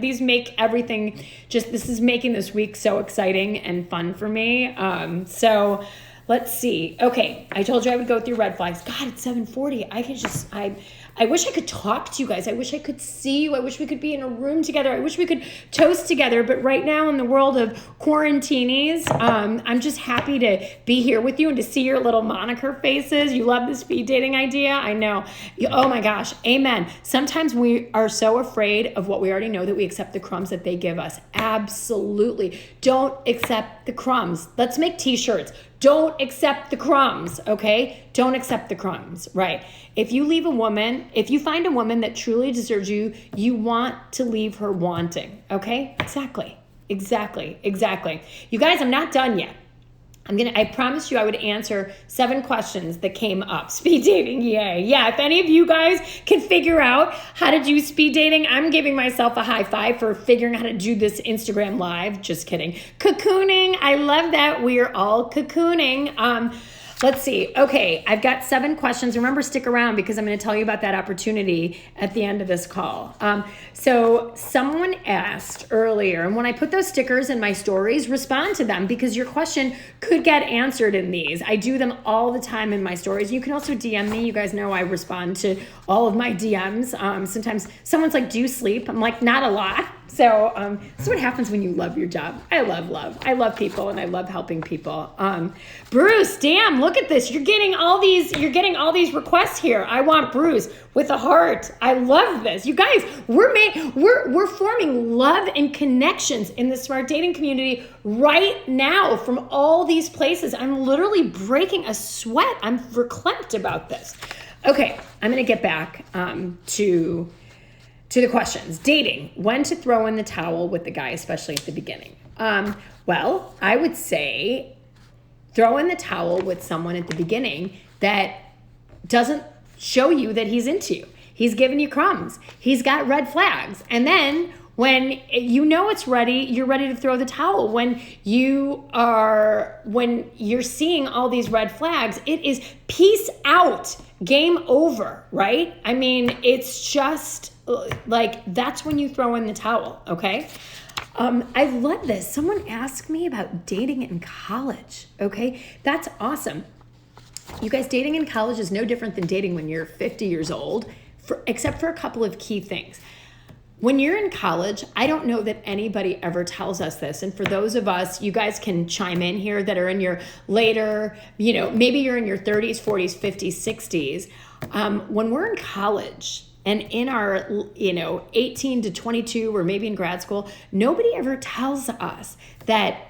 These make everything this is making this week so exciting and fun for me. So let's see. Okay, I told you I would go through red flags. God, it's 7:40. I wish I could talk to you guys. I wish I could see you. I wish we could be in a room together. I wish we could toast together. But right now in the world of quarantinis, I'm just happy to be here with you and to see your little moniker faces. You love the speed dating idea. I know. Oh my gosh. Amen. Sometimes we are so afraid of what we already know that we accept the crumbs that they give us. Absolutely. Don't accept the crumbs. Let's make t-shirts. Don't accept the crumbs, okay? Don't accept the crumbs, right? If you find a woman that truly deserves you, you want to leave her wanting, okay? Exactly. You guys, I'm not done yet. I promised you I would answer 7 questions that came up. Speed dating, yay. Yeah, if any of you guys can figure out how to do speed dating, I'm giving myself a high five for figuring out how to do this Instagram live. Just kidding. Cocooning, I love that. We are all cocooning. Let's see. Okay, I've got 7 questions. Remember, stick around because I'm going to tell you about that opportunity at the end of this call. So someone asked earlier, and when I put those stickers in my stories, respond to them because your question could get answered in these. I do them all the time in my stories. You can also DM me. You guys know I respond to all of my DMs. Sometimes someone's like, do you sleep? I'm like, not a lot. So this is what happens when you love your job. I love love. I love people and I love helping people. Bruce, damn, look at this. You're getting all these requests here. I want Bruce with a heart. I love this. You guys, we're forming love and connections in the smart dating community right now from all these places. I'm literally breaking a sweat. I'm verklempt about this. Okay, I'm going to get back to the questions. Dating, when to throw in the towel with the guy, especially at the beginning. Well, I would say throw in the towel with someone at the beginning that doesn't show you that he's into you. He's giving you crumbs. He's got red flags. And then when you know it's ready, you're ready to throw the towel. When you're seeing all these red flags, it is peace out, game over, right? I mean, it's just like, that's when you throw in the towel, okay? I love this. Someone asked me about dating in college, okay? That's awesome. You guys, dating in college is no different than dating when you're 50 years old, except for a couple of key things. When you're in college, I don't know that anybody ever tells us this. And for those of us, you guys can chime in here that are in your later, maybe you're in your 30s, 40s, 50s, 60s. When we're in college and in our, 18 to 22 or maybe in grad school, nobody ever tells us that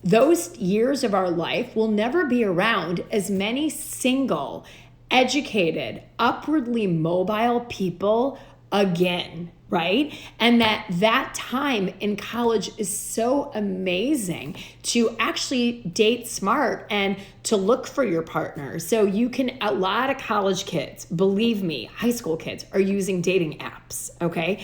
those years of our life will never be around as many single, educated, upwardly mobile people again. right? And that time in college is so amazing to actually date smart and to look for your partner. So a lot of college kids, believe me, high school kids are using dating apps, okay?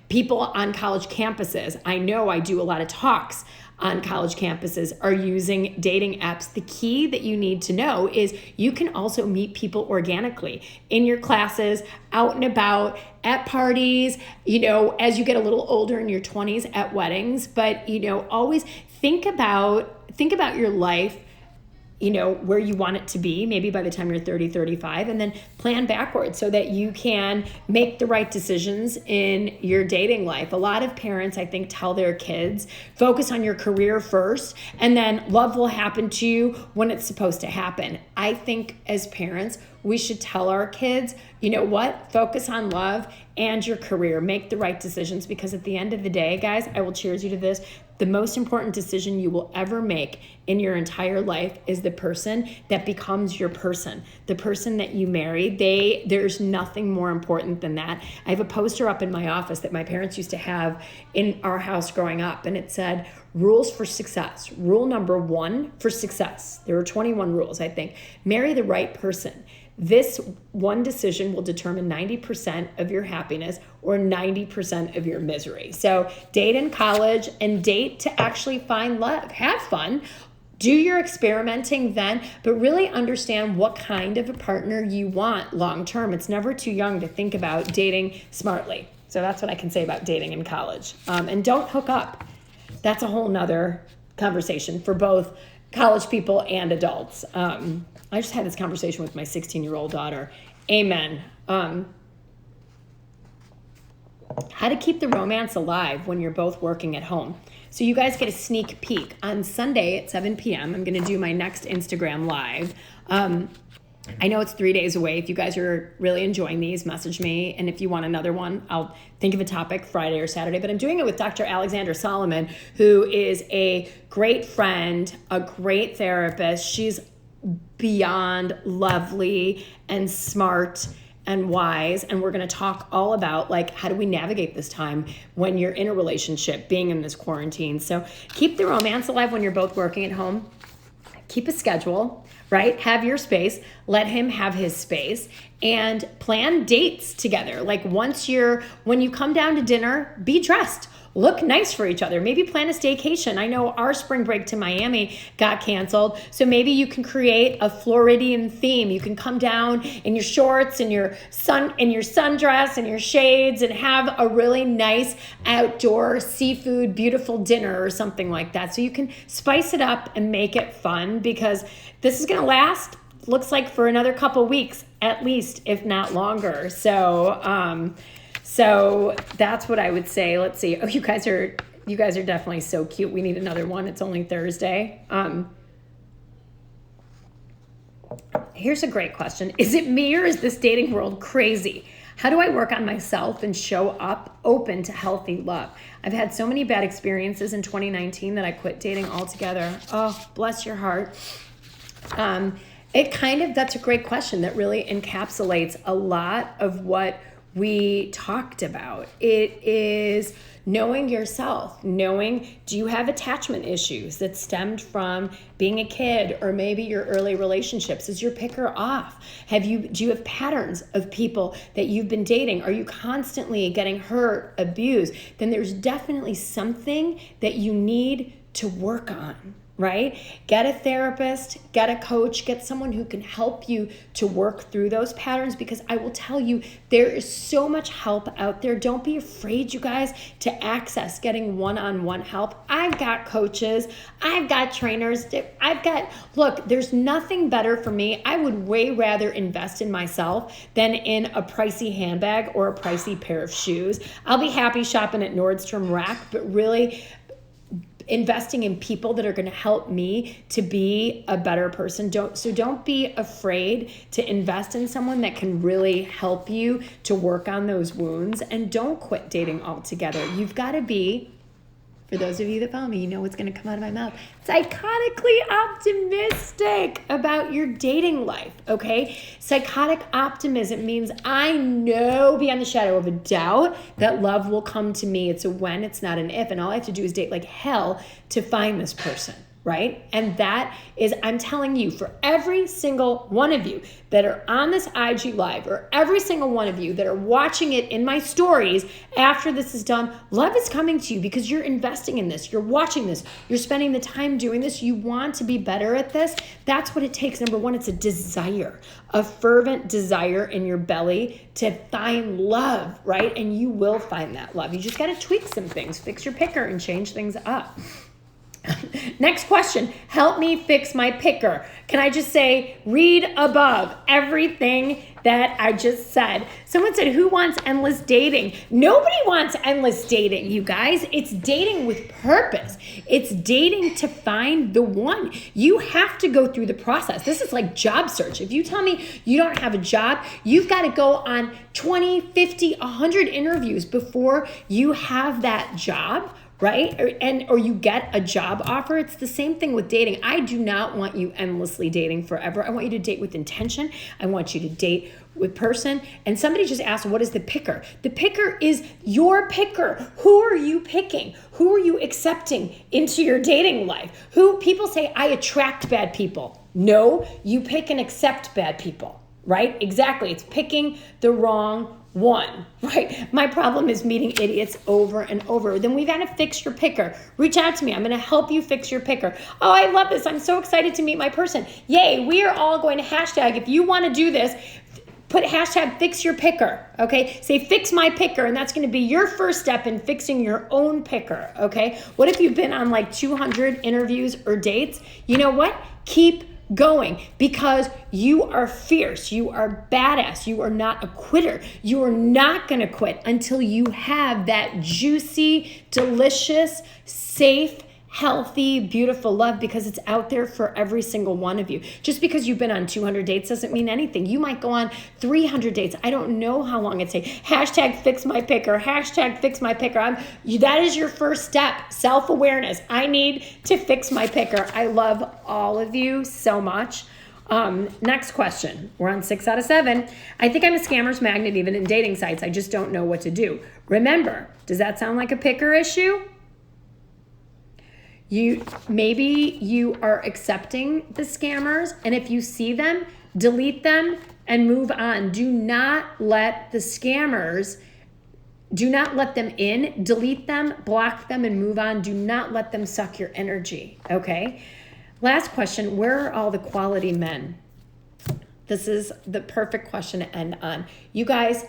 People on college campuses, I know I do a lot of talks on college campuses, are using dating apps. The key that you need to know is you can also meet people organically in your classes, out and about, at parties, as you get a little older in your 20s, at weddings. But, always think about your life, where you want it to be, maybe by the time you're 30, 35, and then plan backwards so that you can make the right decisions in your dating life. A lot of parents, I think, tell their kids, focus on your career first, and then love will happen to you when it's supposed to happen. I think as parents, we should tell our kids, focus on love and your career. Make the right decisions, because at the end of the day, guys, I will cheers you to this. The most important decision you will ever make in your entire life is the person that becomes your person, the person that you marry. There's nothing more important than that. I have a poster up in my office that my parents used to have in our house growing up, and it said, rules for success. Rule number 1 for success. There were 21 rules, I think. Marry the right person. This one decision will determine 90% of your happiness or 90% of your misery. So date in college and date to actually find love. Have fun. Do your experimenting then, but really understand what kind of a partner you want long term. It's never too young to think about dating smartly. So that's what I can say about dating in college. And don't hook up. That's a whole nother conversation for both college people and adults. I just had this conversation with my 16-year-old daughter. Amen. How to keep the romance alive when you're both working at home. So you guys get a sneak peek. On Sunday at 7 p.m., I'm going to do my next Instagram Live. I know it's 3 days away. If you guys are really enjoying these, message me. And if you want another one, I'll think of a topic Friday or Saturday. But I'm doing it with Dr. Alexandra Solomon, who is a great friend, a great therapist. She's beyond lovely and smart and wise. And we're going to talk all about, how do we navigate this time when you're in a relationship, being in this quarantine. So keep the romance alive when you're both working at home. Keep a schedule, right? Have your space. Let him have his space, and plan dates together. When you come down to dinner, be dressed. Look nice for each other. Maybe plan a staycation. I know our spring break to Miami got canceled, so maybe you can create a Floridian theme. You can come down in your shorts and your sundress and your shades and have a really nice outdoor seafood, beautiful dinner or something like that. So you can spice it up and make it fun, because this is going to last, looks like, for another couple weeks at least, if not longer. So that's what I would say. Let's see. Oh, you guys are definitely so cute. We need another one. It's only Thursday. Here's a great question. Is it me, or is this dating world crazy? How do I work on myself and show up open to healthy love? I've had so many bad experiences in 2019 that I quit dating altogether. Oh, bless your heart. That's a great question that really encapsulates a lot of what we talked about. It is knowing yourself, do you have attachment issues that stemmed from being a kid or maybe your early relationships? Is your picker off? Do you have patterns of people that you've been dating? Are you constantly getting hurt, abused? Then there's definitely something that you need to work on. Right? Get a therapist, get a coach, get someone who can help you to work through those patterns, because I will tell you, there is so much help out there. Don't be afraid, you guys, to access getting one-on-one help. I've got coaches, I've got trainers, look, there's nothing better for me. I would way rather invest in myself than in a pricey handbag or a pricey pair of shoes. I'll be happy shopping at Nordstrom Rack, but really investing in people that are going to help me to be a better person. Don't be afraid to invest in someone that can really help you to work on those wounds, and don't quit dating altogether. You've got to be For those of you that follow me, you know what's going to come out of my mouth. Psychotically optimistic about your dating life, okay? Psychotic optimism means I know beyond the shadow of a doubt that love will come to me. It's a when, it's not an if, and all I have to do is date like hell to find this person. Right? And that is, I'm telling you, for every single one of you that are on this IG Live, or every single one of you that are watching it in my stories after this is done, love is coming to you because you're investing in this. You're watching this. You're spending the time doing this. You want to be better at this. That's what it takes. Number one, it's a desire, a fervent desire in your belly to find love, right? And you will find that love. You just got to tweak some things, fix your picker, and change things up. Next question, help me fix my picker. Can I just say, read above everything that I just said. Someone said, who wants endless dating? Nobody wants endless dating, you guys. It's dating with purpose. It's dating to find the one. You have to go through the process. This is like job search. If you tell me you don't have a job, you've got to go on 20, 50, 100 interviews before you have that job. Right? Or you get a job offer. It's the same thing with dating. I do not want you endlessly dating forever. I want you to date with intention. I want you to date with person. And somebody just asked, what is the picker? The picker is your picker. Who are you picking? Who are you accepting into your dating life? Who people say, I attract bad people. No, you pick and accept bad people, right? Exactly. It's picking the wrong one, right? My problem is meeting idiots over and over. Then we've got to fix your picker. Reach out to me. I'm going to help you fix your picker. Oh, I love this. I'm so excited to meet my person. Yay. We are all going to hashtag. If you want to do this, put hashtag fix your picker. Okay. Say fix my picker. And that's going to be your first step in fixing your own picker. Okay. What if you've been on like 200 interviews or dates? You know what? Keep going, because you are fierce, you are badass, you are not a quitter. You are not going to quit until you have that juicy, delicious, safe, healthy, beautiful love, because it's out there for every single one of you. Just because you've been on 200 dates doesn't mean anything. You might go on 300 dates. I don't know how long it takes. Hashtag fix my picker. Hashtag fix my picker. That is your first step. Self-awareness. I need to fix my picker. I love all of you so much. Next question. We're on 6 out of 7. I think I'm a scammer's magnet even in dating sites. I just don't know what to do. Remember, does that sound like a picker issue? Maybe you are accepting the scammers, and if you see them, delete them and move on. Do not let the scammers, do not let them in, delete them, block them, and move on. Do not let them suck your energy, okay? Last question, where are all the quality men? This is the perfect question to end on. You guys,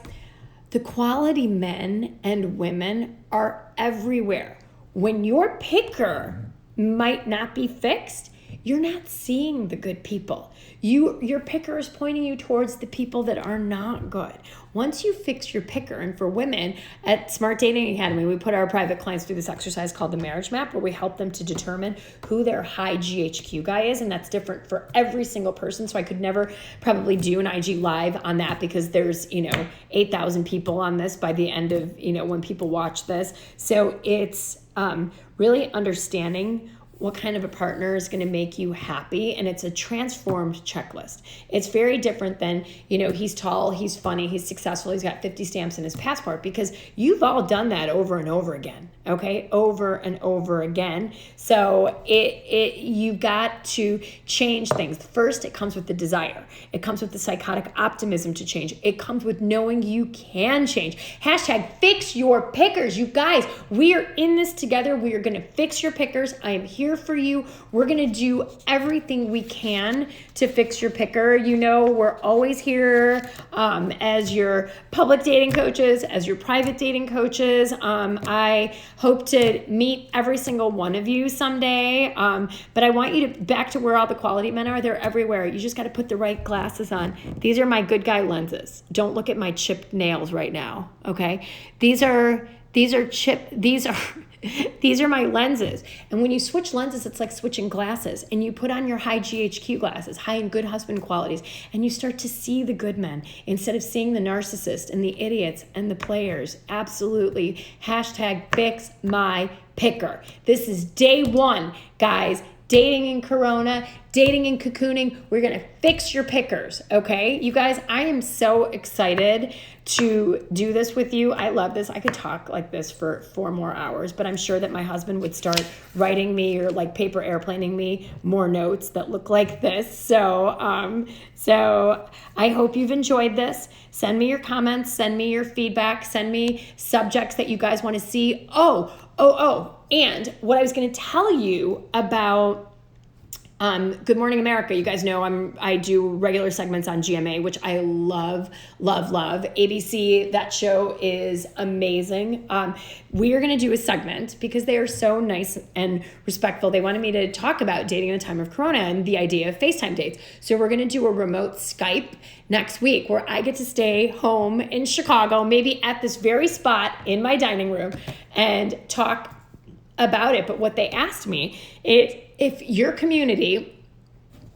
the quality men and women are everywhere. When your picker might not be fixed, you're not seeing the good people. Your picker is pointing you towards the people that are not good. Once you fix your picker, and for women at Smart Dating Academy, we put our private clients through this exercise called the marriage map, where we help them to determine who their high GHQ guy is, and that's different for every single person. So I could never probably do an IG live on that, because there's 8,000 people on this by the end of when people watch this. So it's really understanding what kind of a partner is going to make you happy. And it's a transformed checklist. It's very different than, he's tall, he's funny, he's successful, he's got 50 stamps in his passport, because you've all done that over and over again. Okay. Over and over again. So you've got to change things. First, it comes with the desire. It comes with the psychotic optimism to change. It comes with knowing you can change. Hashtag fix your pickers. You guys, we are in this together. We are going to fix your pickers. I am here for you. We're going to do everything we can to fix your picker. We're always here as your public dating coaches, as your private dating coaches. I hope to meet every single one of you someday. But I want you to back to where all the quality men are. They're everywhere. You just got to put the right glasses on. These are my good guy lenses. Don't look at my chipped nails right now. Okay. These are These are these are my lenses. And when you switch lenses, it's like switching glasses. And you put on your high GHQ glasses, high and good husband qualities, and you start to see the good men instead of seeing the narcissist and the idiots and the players. Absolutely. Hashtag fix my picker. This is day one, guys. Dating in Corona, dating and cocooning. We're going to fix your pickers, okay? You guys, I am so excited to do this with you. I love this. I could talk like this for 4 more hours, but I'm sure that my husband would start writing me or like paper airplaning me more notes that look like this. So I hope you've enjoyed this. Send me your comments, send me your feedback, send me subjects that you guys want to see. And what I was going to tell you about Good Morning America. You guys know I do regular segments on GMA, which I love, love, love. ABC, that show is amazing. We are going to do a segment because they are so nice and respectful. They wanted me to talk about dating in the time of Corona and the idea of FaceTime dates. So we're going to do a remote Skype next week where I get to stay home in Chicago, maybe at this very spot in my dining room, and talk about it. But what they asked me is if your community,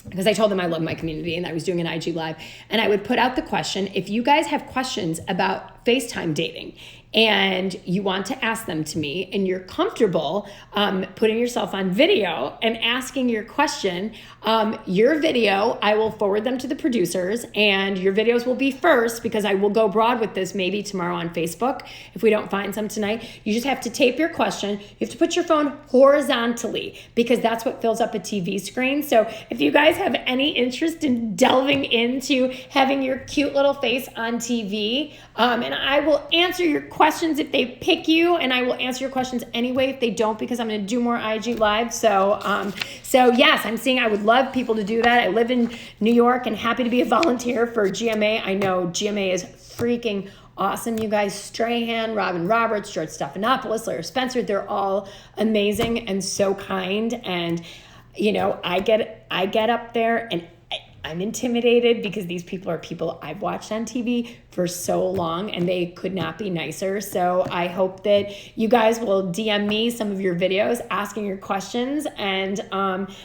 because I told them I love my community and I was doing an IG Live, and I would put out the question, if you guys have questions about FaceTime dating and you want to ask them to me and you're comfortable putting yourself on video and asking your question, your video, I will forward them to the producers, and your videos will be first because I will go broad with this maybe tomorrow on Facebook if we don't find some tonight. You just have to tape your question. You have to put your phone horizontally because that's what fills up a TV screen. So if you guys have any interest in delving into having your cute little face on TV, and I will answer your questions if they pick you, and I will answer your questions anyway if they don't, because I'm going to do more IG Live. So yes, I'm seeing I would love people to do that. I live in New York and happy to be a volunteer for GMA. I know GMA is freaking awesome. You guys, Strahan, Robin Roberts, George Stephanopoulos, Larry Spencer, they're all amazing and so kind. And, you know, I get up there and I'm intimidated because these people are people I've watched on TV for so long and they could not be nicer. So I hope that you guys will DM me some of your videos asking your questions. And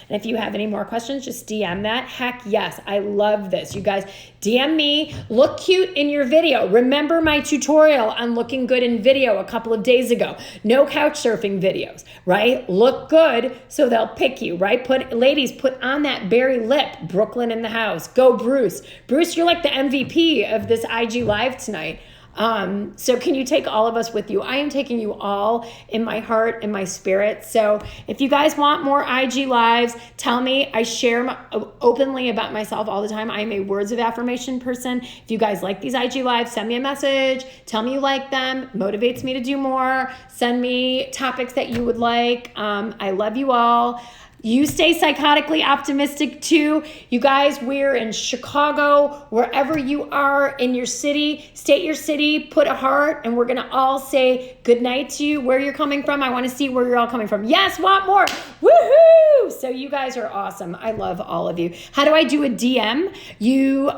if you have any more questions, just DM that. Heck yes, I love this. You guys DM me, look cute in your video. Remember my tutorial on looking good in video a couple of days ago. No couch surfing videos, right? Look good so they'll pick you, right? Ladies, put on that berry lip. Brooklyn in the house. Go Bruce. Bruce, you're like the MVP of this IG Live tonight. So can you take all of us with you? I am taking you all in my heart and my spirit. So if you guys want more IG Lives, tell me. I share openly about myself all the time. I am a words of affirmation person. If you guys like these IG Lives, send me a message. Tell me you like them. Motivates me to do more. Send me topics that you would like. I love you all. You stay psychotically optimistic too. You guys, we're in Chicago, wherever you are in your city, state your city, put a heart, and we're gonna all say good night to you, where you're coming from. I wanna see where you're all coming from. Yes, want more, woohoo! So you guys are awesome. I love all of you. How do I do a DM? You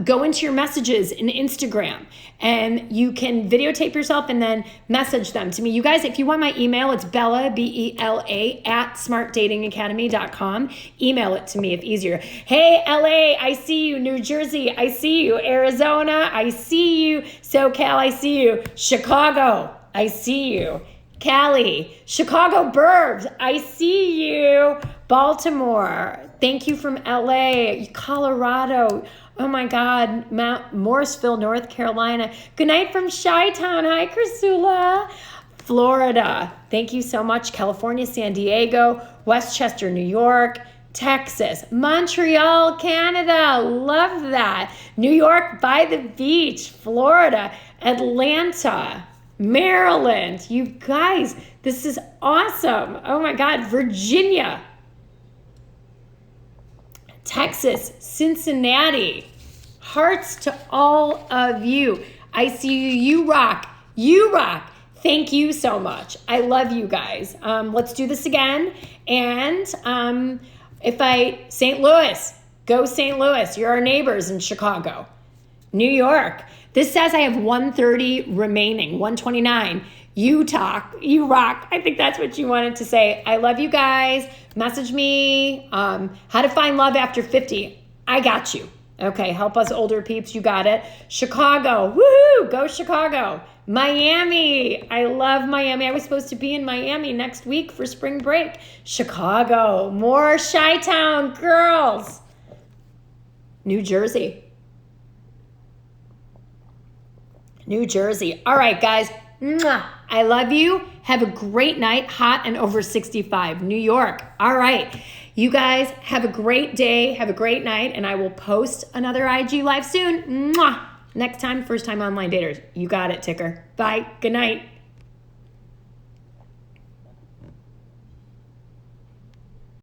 go into your messages in Instagram and you can videotape yourself and then message them to me. You guys, if you want my email, it's Bella, B-E-L-A, @smartdatingacademy.com. Email it to me if easier. Hey, LA, I see you. New Jersey, I see you. Arizona, I see you. SoCal, I see you. Chicago, I see you. Cali, Chicago Burbs, I see you. Baltimore, thank you from LA. Colorado, oh my God, Morrisville, North Carolina. Good night from Chi-Town. Hi, Chrysula. Florida, thank you so much. California, San Diego, Westchester, New York, Texas, Montreal, Canada, love that. New York by the beach, Florida, Atlanta, Maryland. You guys, this is awesome. Oh my God, Virginia, Texas, Cincinnati. Hearts to all of you. I see you. You rock. You rock. Thank you so much. I love you guys. Let's do this again. And St. Louis, go St. Louis. You're our neighbors in Chicago. New York. This says I have 130 remaining, 129. You talk, you rock. I think that's what you wanted to say. I love you guys. Message me how to find love after 50. I got you. Okay, help us older peeps. You got it. Chicago. Woohoo! Go Chicago. Miami. I love Miami. I was supposed to be in Miami next week for spring break. Chicago. More Chi-Town girls. New Jersey. New Jersey. All right, guys. Mwah. I love you. Have a great night. Hot and over 65. New York. All right. You guys have a great day. Have a great night. And I will post another IG live soon. Mwah. Next time, first time online daters. You got it, ticker. Bye. Good night.